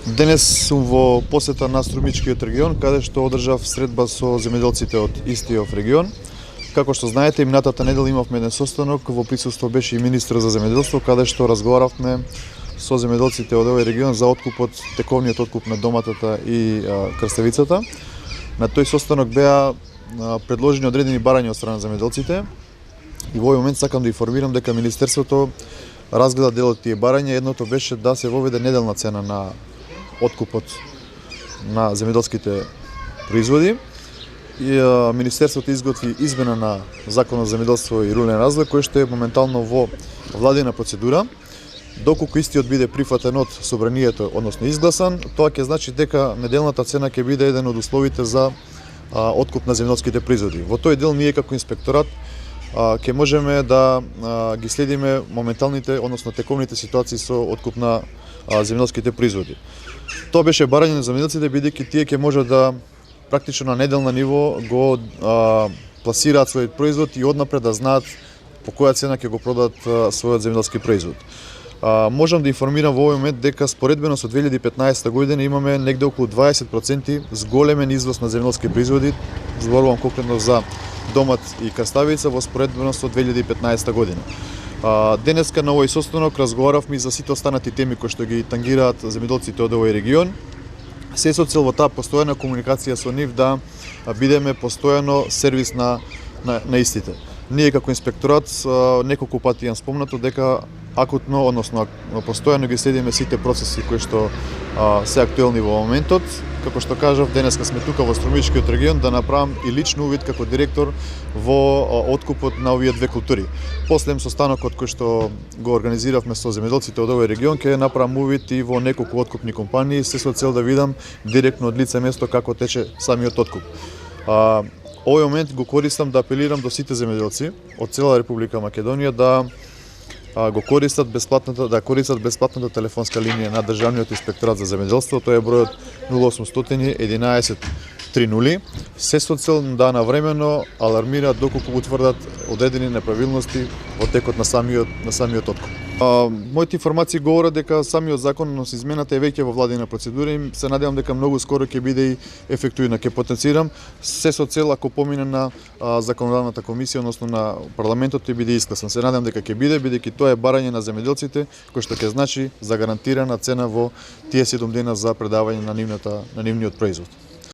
Денес сум во посета на Струмичкиот регион, каде што одржав средба со земјоделците од истиот регион. Како што знаете, минатата недела имавме еден состанок, во присуство беше и министер за земјоделство, каде што разговаравме со земјоделците од овој регион за откупот, тековниот откуп на доматата и крставицата. На тој состанок беа предложени одредени барања од страна на земјоделците и во овој момент сакам да информирам дека министерството разгледа дел од тие барања. Едното беше да се воведе неделна цена на откупот на земјоделските производи. И министерството изготви измена на Законот за земјоделство и рурален развој, кој што е моментално во владина процедура. Доколку истиот биде прифатен од собранието, односно изгласан, тоа ќе значи дека неделната цена ќе биде еден од условите за откуп на земјоделските производи. Во тој дел ние како инспекторат ќе можеме да ги следиме моменталните, односно тековните ситуации со откуп на земјоделските производи. Тоа беше барање на земјоделците, бидејќи тие ќе може да практично на неделна ниво го пласираат својот производ и однапред да знаат по која цена ќе го продадат својот земјоделски производ. Можам да информирам во овој момент дека споредбено со 2015 година имаме негде околу 20% зголемен извоз на земјоделски производи, зборувам конкретно за домат и краставица во споредбено со 2015 година. Денеска на овој состанок разговаравме и за сите останати теми кои што ги тангираат земјоделците од овој регион. Се со цел во таа постојана комуникација со нив да бидеме постојано сервис на истите. Ние како инспекторат неколку пати јам спомнато дека акутно, односно постојано ги следиме сите процеси кои што се актуелни во моментот. Како што кажав, денеска сме тука во Струмичкиот регион да направам и лично увид како директор во откупот на овие две култури. После состанокот кој што го организиравме со земјоделците од овој регион, ќе направам увид и во неколку откупни компании, се со цел да видам директно од лице место како тече самиот откуп. Овој момент го користам да апелирам до сите земјоделци од цела Република Македонија да го користат бесплатната телефонска линија на Државниот инспекторат за земјоделство. Тоа е бројот 0800 11 30, се со цел да навремено алармираат доколку утврдат одредени неправилности во текот на самиот откуп. Моите информации говорат дека самиот закон со измената е веќе во владина процедура и се надевам дека многу скоро ќе биде и ефектуирана. Ќе потенцирам се со цел ако помине на законодавната комисија, односно на парламентот, ќе биде искласан. Се надевам дека ќе биде, бидејќи тоа е барање на земјоделците, кој што ќе значи загарантирана цена во тие 7 дена за предавање на нивниот производ.